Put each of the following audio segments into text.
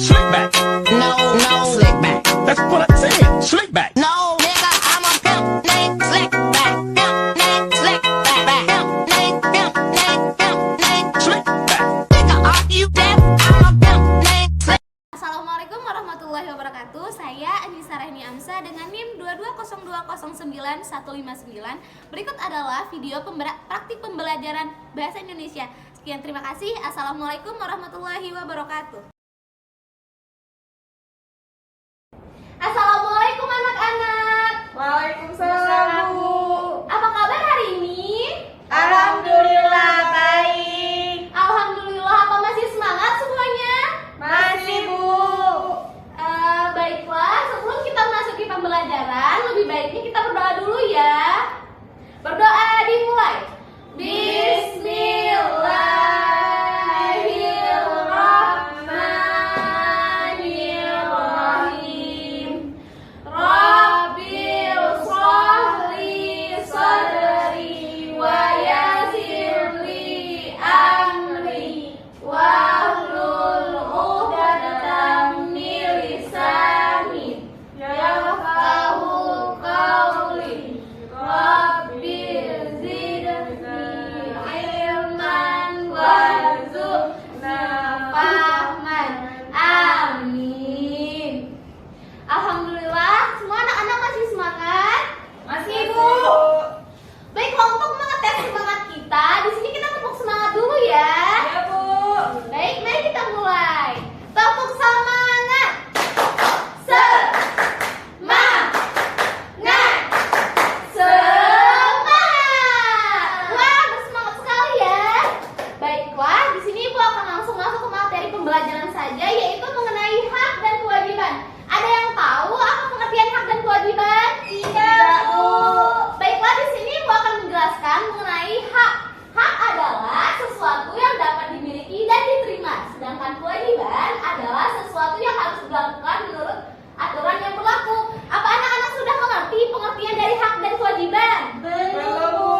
Slick back. No, slick back. That's what I said. Slick back. No, nigga, I'm a pimp named Slick back. Pimp named Slick back. Pimp named Slick back. Nigga, are you deaf? I'm a pimp named Slick. Assalamualaikum warahmatullahi wabarakatuh. Saya Anissa Rahni Amsa dengan NIM 220209159. Berikut adalah video praktik pembelajaran bahasa Indonesia. Sekian, terima kasih. Assalamualaikum warahmatullahi wabarakatuh. Assalamualaikum anak-anak. Waalaikumsalam, Bu. Apa kabar hari ini? Alhamdulillah baik. Alhamdulillah. Apa masih semangat semuanya? Masih, Bu. Baiklah, sebelum kita memasuki pembelajaran, lebih baiknya kita berdoa dulu ya. Berdoa dimulai. Bismillahirrahmanirrahim. Rabbil shrahli sadri wa yassirli amri wahlul 'uqdatam min lisani yafqahu qawli. Rabbil zidni ilman warzuqna fahman. Amin. Alhamdulillah, semua anak-anak masih semangat? Masih, Bu. Baiklah, untuk mengetes semangat kita, di sini kita tepuk semangat dulu ya. Ya, Bu. Baik, mari kita mulai. Tepuk semangat. Semangat. Semangat. Wah, bersemangat sekali ya. Baiklah, di sini Ibu akan langsung masuk ke materi pembelajaran saja, yaitu mengenai hak dan kewajiban. Ada yang tahu apa pengertian hak dan kewajiban? Tidak, Bu. Baiklah, di sini Ibu akan menjelaskan mengenai hak. Hak adalah sesuatu yang dapat dimiliki dan diterima, sedangkan kewajiban adalah sesuatu yang harus dilakukan menurut aturan yang berlaku. Apa anak-anak sudah mengerti pengertian dari hak dan kewajiban? Belum, Bu.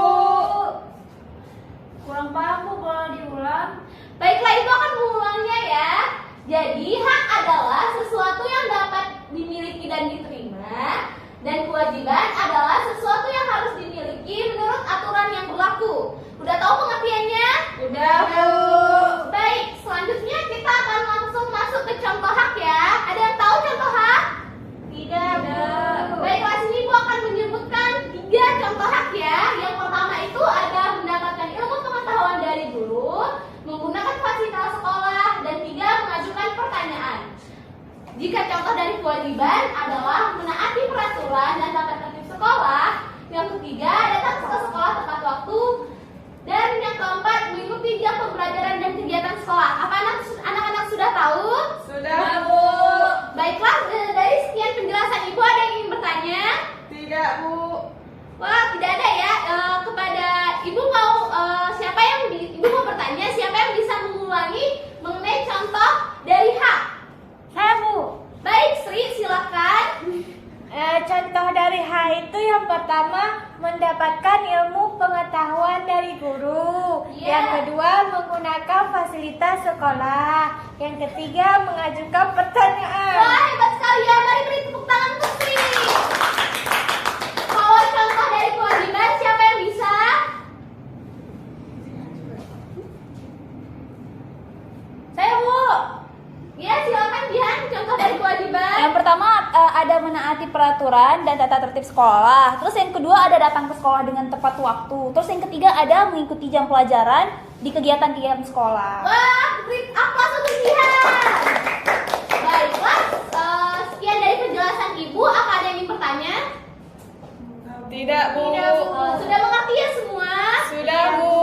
Kurang paham, Bu. Boleh diulang? Baiklah, Ibu akan mengulangnya ya. Jadi, hak adalah sesuatu yang dapat dimiliki dan diterima, dan kewajiban adalah sesuatu yang harus dimiliki menurut aturan yang berlaku. Udah tahu pengertiannya? Udah, Bu. Baik, selanjutnya kita akan langsung masuk ke contoh hak ya. Ada yang tahu contoh hak? Tidak, Bu. Baiklah, sini Ibu akan menyebutkan 3 contoh hak ya. Yang pertama itu ada mendapatkan ilmu pengetahuan dari guru, menggunakan fasilitas sekolah, dan 3 mengajukan pertanyaan. Jika contoh dari kewajiban adalah menaati peraturan dan tata tertib sekolah, yang ketiga datang ke sekolah tepat waktu, dan yang keempat mengikuti jam pembelajaran dan kegiatan sekolah. Apa anak-anak sudah tahu? Sudah, Bu. Baiklah, dari sekian penjelasan Ibu ada yang ingin bertanya? Tidak, Bu. Wah, tidak ada ya. Kepada Ibu mau siapa yang Ibu mau bertanya, siapa yang bisa mengulangi mengenai contoh dari hak? Saya, Bu. Baik, Sri, silakan. Contoh dari hak itu yang pertama mendapatkan ilmu pengetahuan dari guru. Iya. Yang kedua menggunakan fasilitas sekolah. Yang ketiga mengajukan pertanyaan. Wah, hebat sekali ya. Mari beri tepuk tangan untuk Sri. Kalau contoh dari kewajiban, siapa yang bisa? Saya, Bu. Ya, silakan Bian, contoh dari kewajiban. Yang pertama ada menaati peraturan dan tata tertib sekolah. Terus yang kedua ada datang ke sekolah dengan tepat waktu. Terus yang ketiga ada mengikuti jam pelajaran di kegiatan-kegiatan sekolah. Wah, beri aplaus untuk Bian. Baiklah, sekian dari penjelasan Ibu. Apa ada yang ingin bertanya? Tidak, Bu. Sudah mengerti ya semua? Sudah, Bu.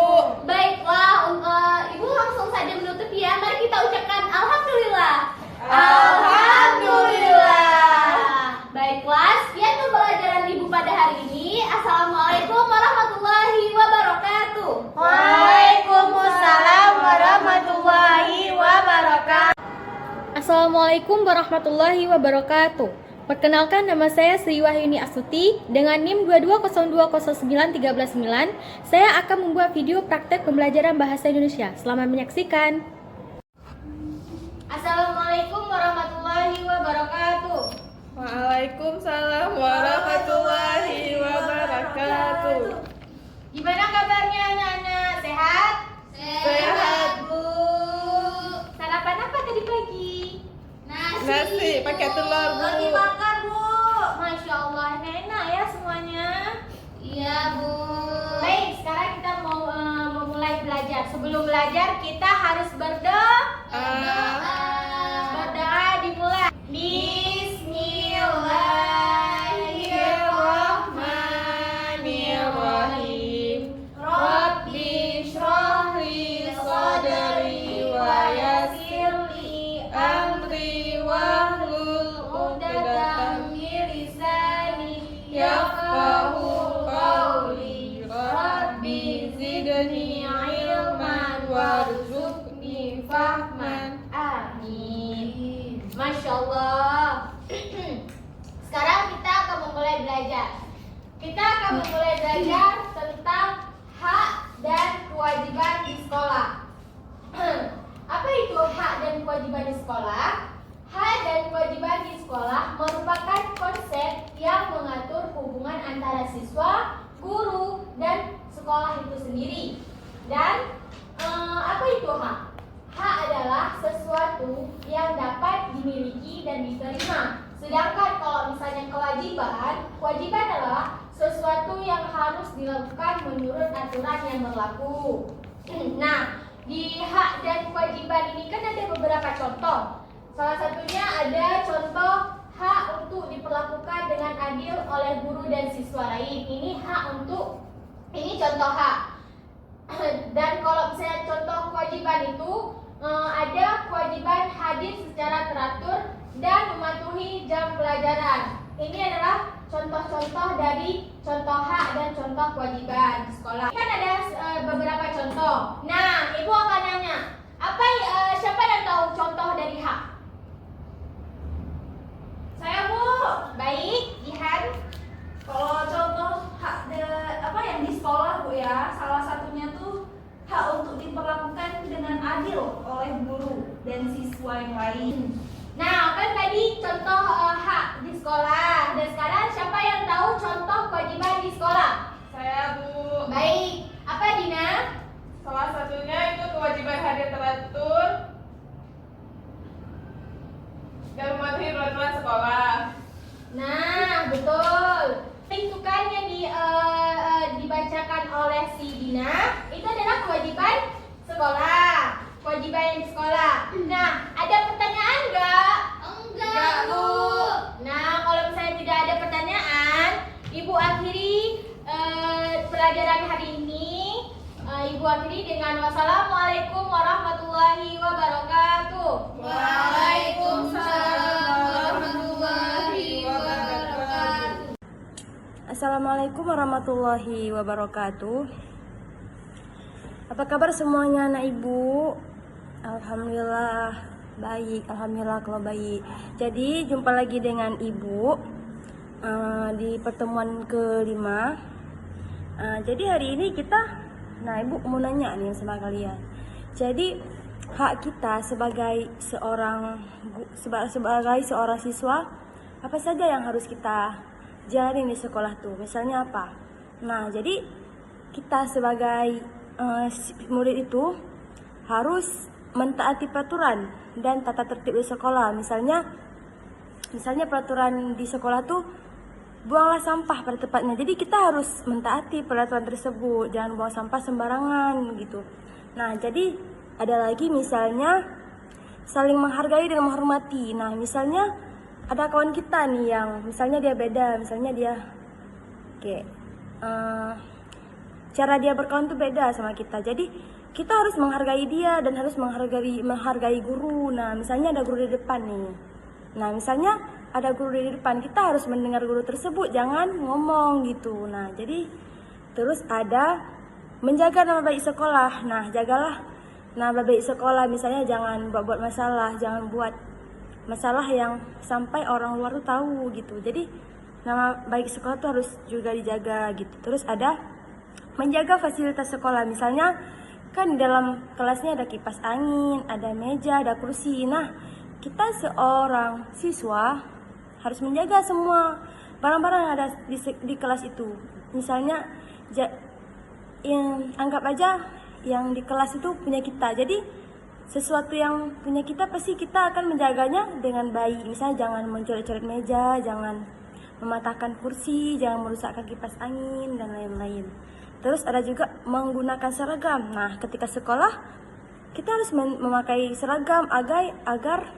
Baiklah, Ibu langsung saja menutup ya. Mari kita ucapkan Alhamdulillah. Alhamdulillah. Baiklah, sekian pembelajaran Ibu pada hari ini. Assalamualaikum warahmatullahi wabarakatuh. Waalaikumsalam warahmatullahi wabarakatuh. Assalamualaikum warahmatullahi wabarakatuh. Perkenalkan, nama saya Sri Wahyuni Astuti dengan NIM 220209139. Saya akan membuat video praktek pembelajaran bahasa Indonesia. Selamat menyaksikan. Assalamualaikum warahmatullahi Nasi pakai telur, Bu. Lagi makan, Bu. Masya Allah, enak ya semuanya. Iya, Bu. Baik, sekarang kita mau memulai belajar. Sebelum belajar kita harus berdoa. Berdoa dimulai. Bismillahirrahmanirrahim. Rabbi shrah li sadri wa yassir li amri wahlul 'uqdatam min lisani yafqahu qawli. Rabbi zidni ilman warzuqni fahman. Amin. Masya Allah. Sekarang kita akan memulai belajar. Kita akan memulai belajar tentang hak dan kewajiban di sekolah. Apa itu hak dan kewajiban di sekolah? Hak dan kewajiban di sekolah merupakan konsep yang mengatur hubungan antara siswa, guru, dan sekolah itu sendiri. Dan apa itu hak? Hak adalah sesuatu yang dapat dimiliki dan diterima. Sedangkan kalau misalnya kewajiban adalah sesuatu yang harus dilakukan menurut aturan yang berlaku. Nah, di hak dan kewajiban ini kan ada beberapa contoh. Salah satunya ada contoh hak untuk diperlakukan dengan adil oleh guru dan siswa lain. Ini contoh hak. Dan kalau misalnya contoh kewajiban itu ada kewajiban hadir secara teratur dan mematuhi jam pelajaran. Ini adalah contoh-contoh dari contoh hak dan contoh kewajiban di sekolah. Kan ada beberapa contoh. Nah, Ibu akan nanya, siapa yang tahu contoh dari hak? Saya, Bu. Baik, Jihan. Kalau contoh hak yang di sekolah, Bu, ya, salah satunya tuh hak untuk diperlakukan dengan adil oleh guru dan siswa yang lain. Nah, kan tadi contoh hak di sekolah. Dan sekarang siapa yang tahu contoh kewajiban di sekolah? Saya, Bu. Baik, apa Dina? Salah satunya itu kewajiban hadir teratur dan mematuhi peraturan sekolah. Nah, betul. Itu kan yang dibacakan oleh si Dina, itu adalah kewajiban sekolah. Kewajiban yang di sekolah. Nah, ada pertanyaan nggak? Enggak, Bu. Nah, kalau misalnya tidak ada pertanyaan, Ibu akhiri pelajaran hari ini. Ibu akhiri dengan wassalamualaikum warahmatullahi wabarakatuh. Waalaikumsalam warahmatullahi wabarakatuh. Assalamualaikum warahmatullahi wabarakatuh. Apa kabar semuanya anak ibu? Alhamdulillah baik, alhamdulillah kalau baik. Jadi jumpa lagi dengan ibu di pertemuan kelima. Jadi hari ini ibu mau nanya nih sama kalian. Jadi hak kita sebagai seorang siswa, apa saja yang harus kita jalani di sekolah tuh? Misalnya apa? Nah, jadi kita sebagai murid itu harus mentaati peraturan dan tata tertib di sekolah. Misalnya peraturan di sekolah tuh buanglah sampah pada tempatnya. Jadi kita harus mentaati peraturan tersebut, jangan buang sampah sembarangan gitu. Nah, jadi ada lagi misalnya saling menghargai dan menghormati. Nah, misalnya ada kawan kita nih yang misalnya dia beda, misalnya dia cara dia berkawan tuh beda sama kita. Jadi kita harus menghargai dia dan harus menghargai guru. Nah, misalnya ada guru di depan nih. Nah, misalnya ada guru di depan, kita harus mendengar guru tersebut, jangan ngomong gitu. Nah, jadi terus ada menjaga nama baik sekolah. Nah, jagalah nama baik sekolah, misalnya jangan buat masalah, jangan buat masalah yang sampai orang luar tuh tahu gitu. Jadi nama baik sekolah tuh harus juga dijaga gitu. Terus ada menjaga fasilitas sekolah, misalnya kan di dalam kelasnya ada kipas angin, ada meja, ada kursi. Nah, kita seorang siswa harus menjaga semua barang-barang yang ada di kelas itu. Misalnya anggap aja yang di kelas itu punya kita. Jadi sesuatu yang punya kita pasti kita akan menjaganya dengan baik. Misalnya jangan mencoret-coret meja, jangan mematahkan kursi, jangan merusakkan kipas angin dan lain-lain. Terus ada juga menggunakan seragam. Nah, ketika sekolah kita harus memakai seragam agar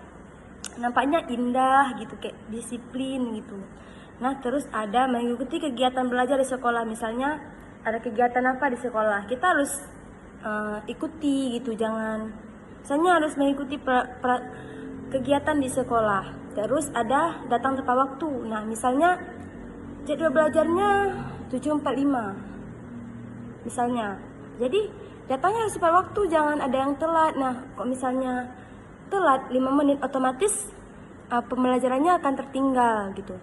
nampaknya indah gitu, kayak disiplin gitu. Nah, terus ada mengikuti kegiatan belajar di sekolah. Misalnya ada kegiatan apa di sekolah, kita harus ikuti gitu, jangan misalnya harus mengikuti kegiatan di sekolah. Terus ada datang tepat waktu. Nah, misalnya jadwal belajarnya 7.45 misalnya. Jadi datangnya harus tepat waktu, jangan ada yang telat. Nah, kok misalnya telat 5 menit otomatis pembelajarannya akan tertinggal gitu.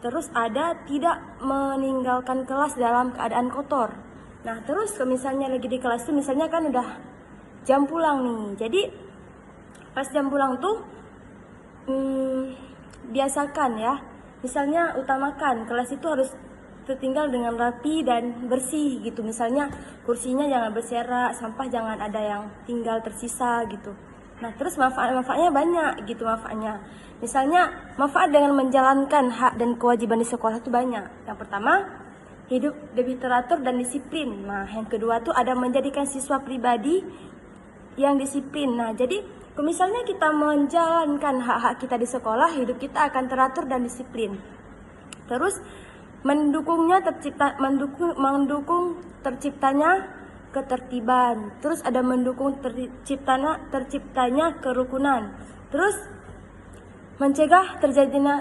Terus ada tidak meninggalkan kelas dalam keadaan kotor. Nah, terus kalau misalnya lagi di kelas itu misalnya kan udah jam pulang nih. Jadi pas jam pulang tuh biasakan ya. Misalnya utamakan kelas itu harus tertinggal dengan rapi dan bersih gitu. Misalnya kursinya jangan berserak, sampah jangan ada yang tinggal tersisa gitu. Nah, terus manfaatnya banyak gitu manfaatnya. Misalnya manfaat dengan menjalankan hak dan kewajiban di sekolah itu banyak. Yang pertama, hidup lebih teratur dan disiplin. Nah, yang kedua tuh ada menjadikan siswa pribadi yang disiplin. Nah, jadi kalau misalnya kita menjalankan hak-hak kita di sekolah, hidup kita akan teratur dan disiplin. Terus mendukung terciptanya ketertiban. Terus ada mendukung terciptanya kerukunan. Terus mencegah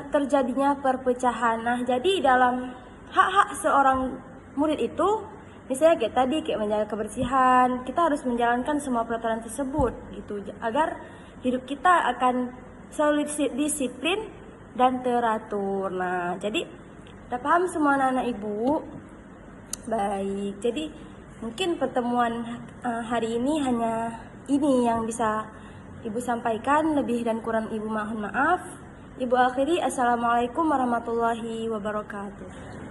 terjadinya perpecahan. Nah, jadi dalam hak-hak seorang murid itu, misalnya kayak tadi, kayak menjaga kebersihan, kita harus menjalankan semua peraturan tersebut gitu, agar hidup kita akan selalu disiplin dan teratur. Nah, jadi udah paham semua anak-anak ibu? Baik, jadi mungkin pertemuan hari ini hanya ini yang bisa ibu sampaikan. Lebih dan kurang ibu mohon maaf. Ibu akhiri, assalamualaikum warahmatullahi wabarakatuh.